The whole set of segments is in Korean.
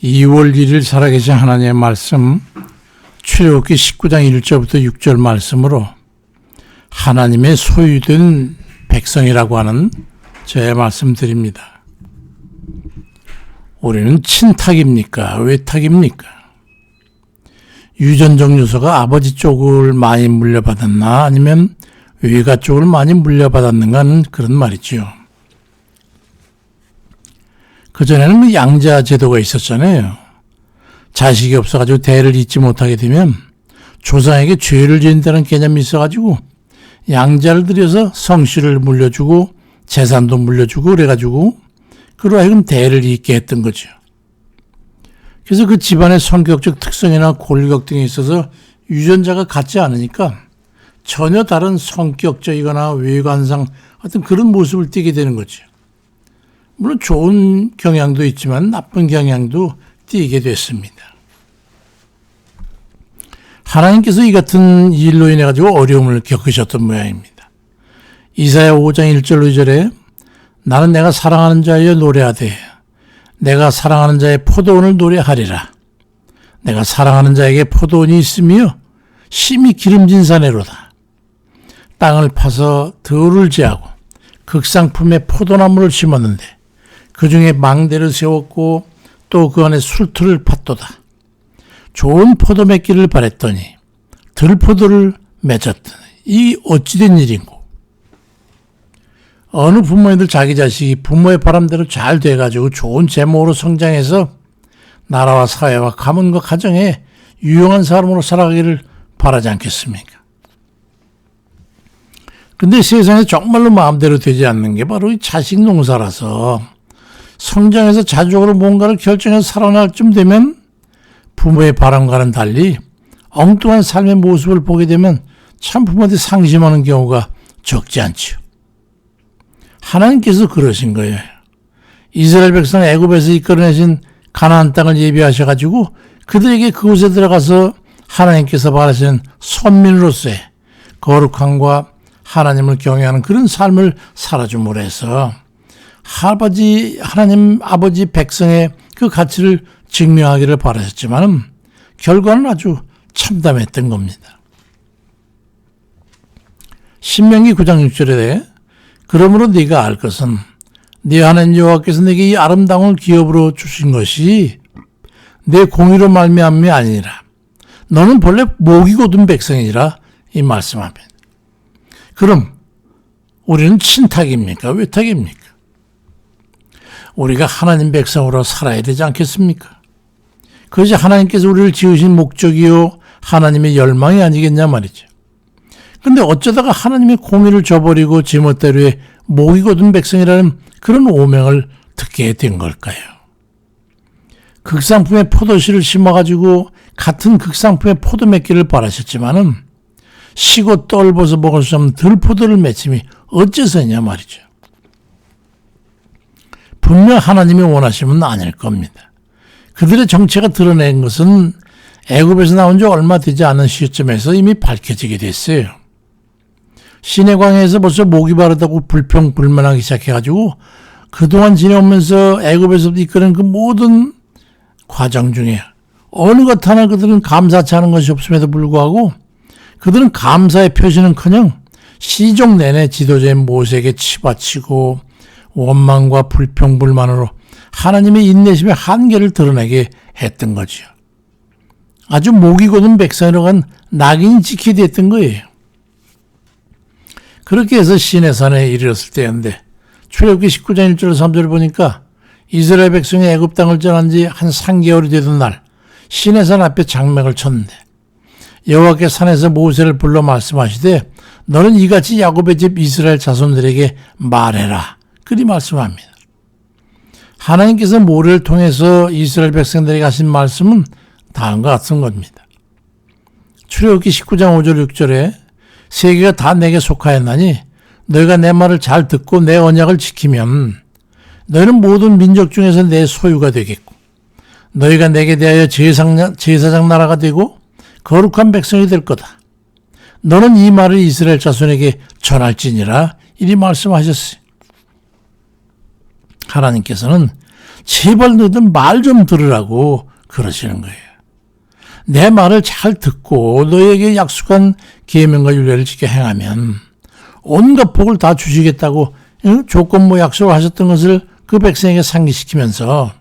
2월 1일 살아계신 하나님의 말씀 출애굽기 19장 1절부터 6절 말씀으로 하나님의 소유된 백성이라고 하는 저의 말씀 드립니다. 우리는 친탁입니까? 외탁입니까? 유전적 요소가 아버지 쪽을 많이 물려받았나 아니면 외가 쪽을 많이 물려받았는가는 그런 말이죠. 그전에는 양자 제도가 있었잖아요. 자식이 없어가지고 대를 잇지 못하게 되면 조상에게 죄를 지은다는 개념이 있어가지고 양자를 들여서 성씨를 물려주고 재산도 물려주고 그래가지고 그로 하여금 대를 잇게 했던 거죠. 그래서 그 집안의 성격적 특성이나 골격 등에 있어서 유전자가 같지 않으니까 전혀 다른 성격적이거나 외관상 어떤 그런 모습을 띠게 되는 거죠. 물론 좋은 경향도 있지만 나쁜 경향도 띠게 됐습니다. 하나님께서 이 같은 일로 인해 가지고 어려움을 겪으셨던 모양입니다. 이사야 5장 1절 2절에 나는 내가 사랑하는 자여 노래하되 내가 사랑하는 자의 포도원을 노래하리라. 내가 사랑하는 자에게 포도원이 있으며 심히 기름진 사내로다. 땅을 파서 들을 제하고 극상품의 포도나무를 심었는데 그 중에 망대를 세웠고 또 그 안에 술틀을 팠도다. 좋은 포도 맺기를 바랬더니 들포도를 맺었더니 이 어찌된 일인고. 어느 부모님들 자기 자식이 부모의 바람대로 잘 돼가지고 좋은 제목으로 성장해서 나라와 사회와 가문과 가정에 유용한 사람으로 살아가기를 바라지 않겠습니까? 근데 세상에 정말로 마음대로 되지 않는 게 바로 이 자식 농사라서 성장해서 자주적으로 뭔가를 결정해서 살아날 쯤 되면 부모의 바람과는 달리 엉뚱한 삶의 모습을 보게 되면 참 부모한테 상심하는 경우가 적지 않죠. 하나님께서 그러신 거예요. 이스라엘 백성 애굽에서 이끌어내신 가나안 땅을 예비하셔가지고 그들에게 그곳에 들어가서 하나님께서 바라시는 선민으로서의 거룩함과 하나님을 경외하는 그런 삶을 살아줌으로 해서 하나님 아버지 백성의 그 가치를 증명하기를 바라셨지만 결과는 아주 참담했던 겁니다. 신명기 9장 6절에 그러므로 네가 알 것은 네 하나님 여호와께서 내게 이 아름다운 기업으로 주신 것이 내 공의로 말미암음이 아니라 너는 본래 목이 곧은 백성이라 이 말씀합니다. 그럼 우리는 친탁입니까? 외탁입니까? 우리가 하나님 백성으로 살아야 되지 않겠습니까? 그것이 하나님께서 우리를 지으신 목적이요 하나님의 열망이 아니겠냐 말이죠. 근데 어쩌다가 하나님의 공의를 저버리고 제멋대로의 목이 곧은 백성이라는 그런 오명을 듣게 된 걸까요? 극상품의 포도씨를 심어가지고 같은 극상품의 포도 맺기를 바라셨지만은 시고 떨궈서 먹을 수 없는 들포도를 맺힘이 어째서냐 말이죠. 분명 하나님이 원하시면 아닐 겁니다. 그들의 정체가 드러낸 것은 애굽에서 나온 지 얼마 되지 않은 시점에서 이미 밝혀지게 됐어요. 시내 광야에서 벌써 목이 바르다고 불평불만하기 시작해가지고 그동안 지내오면서 애굽에서 이끄는 그 모든 과정 중에 어느 것 하나 그들은 감사치 않은 것이 없음에도 불구하고 그들은 감사의 표시는커녕 시종 내내 지도자인 모세에게 치받치고 원망과 불평불만으로 하나님의 인내심의 한계를 드러내게 했던 거죠. 아주 목이 곧은 백성이라고 한 낙인이 찍히게 됐던 거예요. 그렇게 해서 시내산에 이르렀을 때였는데 출애굽기 19장 1절 3절을 보니까 이스라엘 백성이 애굽 땅을 떠난 지 한 3개월이 되던 날 시내산 앞에 장막을 쳤는데 여호와께서 산에서 모세를 불러 말씀하시되 너는 이같이 야곱의 집 이스라엘 자손들에게 말해라. 그리 말씀합니다. 하나님께서 모세를 통해서 이스라엘 백성들에게 하신 말씀은 다음과 같은 겁니다. 출애굽기 19장 5절 6절에 세계가 다 내게 속하였나니 너희가 내 말을 잘 듣고 내 언약을 지키면 너희는 모든 민족 중에서 내 소유가 되겠고 너희가 내게 대하여 제사장 나라가 되고 거룩한 백성이 될 거다. 너는 이 말을 이스라엘 자손에게 전할지니라 이리 말씀하셨어요. 하나님께서는 제발 너희들 말 좀 들으라고 그러시는 거예요. 내 말을 잘 듣고 너에게 약속한 계명과 율례를 지켜 행하면 온갖 복을 다 주시겠다고 조건부 약속을 하셨던 것을 그 백성에게 상기시키면서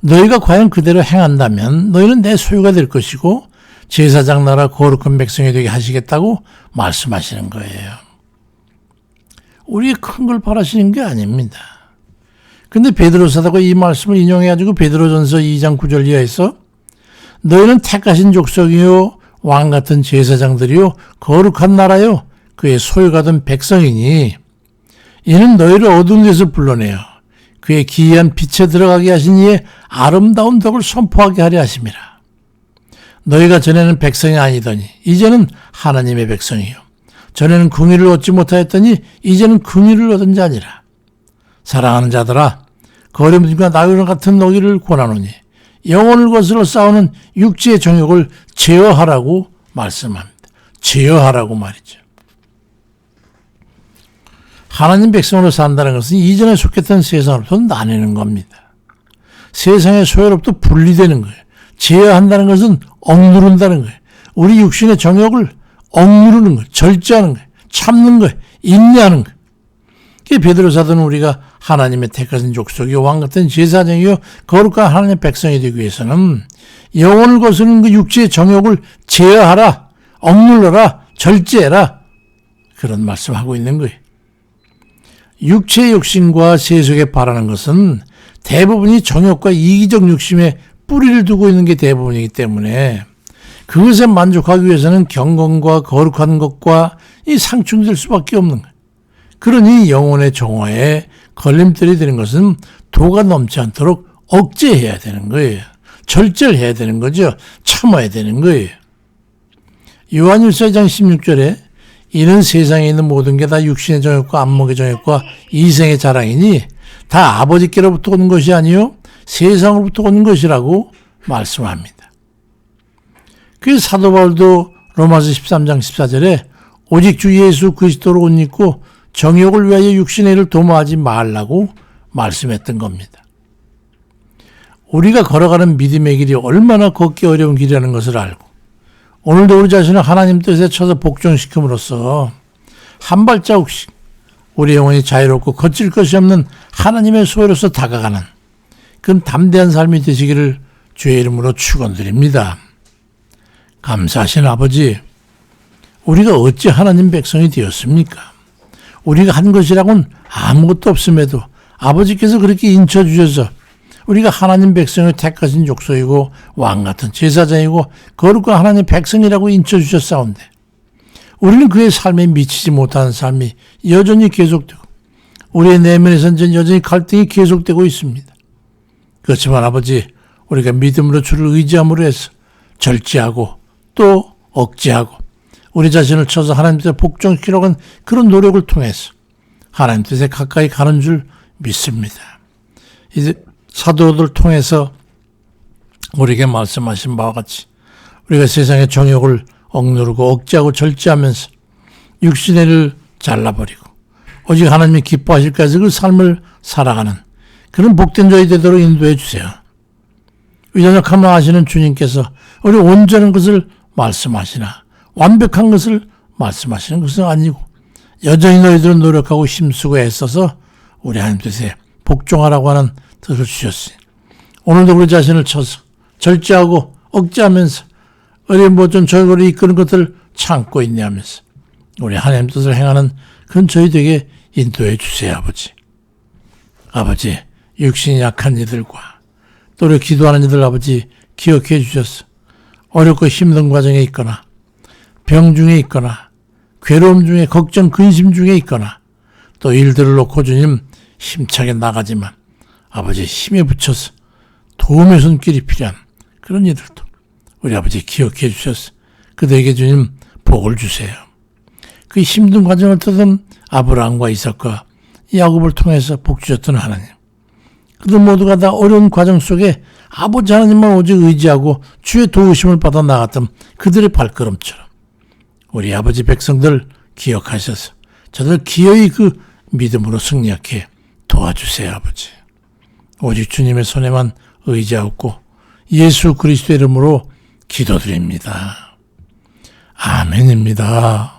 너희가 과연 그대로 행한다면 너희는 내 소유가 될 것이고 제사장 나라 거룩한 백성이 되게 하시겠다고 말씀하시는 거예요. 우리 큰 걸 바라시는 게 아닙니다. 근데 베드로 사도가 이 말씀을 인용해가지고 베드로전서 2장 9절 이하에서 너희는 택하신 족속이요 왕 같은 제사장들이요 거룩한 나라요 그의 소유가 된 백성이니 이는 너희를 어두운 데서 불러내어 그의 기이한 빛에 들어가게 하신 이의 아름다운 덕을 선포하게 하려 하심이라. 너희가 전에는 백성이 아니더니 이제는 하나님의 백성이요 전에는 긍휼을 얻지 못하였더니 이제는 긍휼을 얻은 자니라. 사랑하는 자들아 거리무침과 나귀와 같은 너희를 권하노니 영혼을 거스러 싸우는 육체의 정욕을 제어하라고 말씀합니다. 제어하라고 말이죠. 하나님 백성으로 산다는 것은 이전에 속했던 세상으로부터 나뉘는 겁니다. 세상의 소유로부터 분리되는 거예요. 제어한다는 것은 억누른다는 거예요. 우리 육신의 정욕을 억누르는 거예요. 절제하는 거예요. 참는 거예요. 인내하는 거예요. 베드로 사도는 우리가 하나님의 택하신 족속이요 왕 같은 제사장이요 거룩한 하나님의 백성이 되기 위해서는 영혼을 거스르는 그 육체의 정욕을 제어하라, 억눌러라, 절제해라 그런 말씀하고 있는 거예요. 육체의 욕심과 세속에 바라는 것은 대부분이 정욕과 이기적 욕심에 뿌리를 두고 있는 게 대부분이기 때문에 그것에 만족하기 위해서는 경건과 거룩한 것과 이 상충될 수밖에 없는 거예요. 그러니 영혼의 정화에 걸림돌이 되는 것은 도가 넘지 않도록 억제해야 되는 거예요. 절제를 해야 되는 거죠. 참아야 되는 거예요. 요한일서 2장 16절에 이는 세상에 있는 모든 게 다 육신의 정욕과 안목의 정욕과 이생의 자랑이니 다 아버지께로부터 오는 것이 아니요 세상으로부터 오는 것이라고 말씀합니다. 그 사도 바울도 로마서 13장 14절에 오직 주 예수 그리스도로 옷 입고 정욕을 위하여 육신의 일을 도모하지 말라고 말씀했던 겁니다. 우리가 걸어가는 믿음의 길이 얼마나 걷기 어려운 길이라는 것을 알고 오늘도 우리 자신을 하나님 뜻에 쳐서 복종시킴으로써 한 발자국씩 우리 영혼이 자유롭고 거칠 것이 없는 하나님의 소유로서 다가가는 그런 담대한 삶이 되시기를 주의 이름으로 축원드립니다. 감사하신 아버지, 우리가 어찌 하나님 백성이 되었습니까? 우리가 한 것이라고는 아무것도 없음에도 아버지께서 그렇게 인쳐주셔서 우리가 하나님 백성을 택하신 족속이고 왕같은 제사장이고 거룩한 하나님 백성이라고 인쳐주셨사온데 우리는 그의 삶에 미치지 못하는 삶이 여전히 계속되고 우리의 내면에서는 여전히 갈등이 계속되고 있습니다. 그렇지만 아버지, 우리가 믿음으로 주를 의지함으로 해서 절제하고 또 억제하고 우리 자신을 쳐서 하나님 뜻에 복종시키려고 하는 그런 노력을 통해서 하나님 뜻에 가까이 가는 줄 믿습니다. 이제 사도를 통해서 우리에게 말씀하신 바와 같이 우리가 세상의 정욕을 억누르고 억제하고 절제하면서 육신의 일을 잘라버리고 오직 하나님이 기뻐하실 까지 그 삶을 살아가는 그런 복된 자이 되도록 인도해 주세요. 위선역함을 아시는 주님께서 우리 온전한 것을 말씀하시나 완벽한 것을 말씀하시는 것은 아니고 여전히 너희들은 노력하고 힘쓰고 애써서 우리 하나님 뜻에 복종하라고 하는 뜻을 주셨으니 오늘도 우리 자신을 쳐서 절제하고 억제하면서 우리 모든 저희를 이끄는 것들을 참고 인내하면서 우리 하나님 뜻을 행하는 그런 저희들에게 인도해 주세요. 아버지 육신이 약한 이들과 또 우리 기도하는 이들 아버지 기억해 주셔서 어렵고 힘든 과정에 있거나 병 중에 있거나 괴로움 중에 걱정 근심 중에 있거나 또 일들을 놓고 주님 힘차게 나가지만 아버지 힘에 붙여서 도움의 손길이 필요한 그런 이들도 우리 아버지 기억해 주셔서 그들에게 주님 복을 주세요. 그 힘든 과정을 터던 아브라함과 이삭과 야곱을 통해서 복 주셨던 하나님, 그들 모두가 다 어려운 과정 속에 아버지 하나님만 오직 의지하고 주의 도우심을 받아 나갔던 그들의 발걸음처럼 우리 아버지 백성들 기억하셔서 저들 기어이 그 믿음으로 승리하게 도와주세요. 아버지, 오직 주님의 손에만 의지하고 예수 그리스도의 이름으로 기도드립니다. 아멘입니다.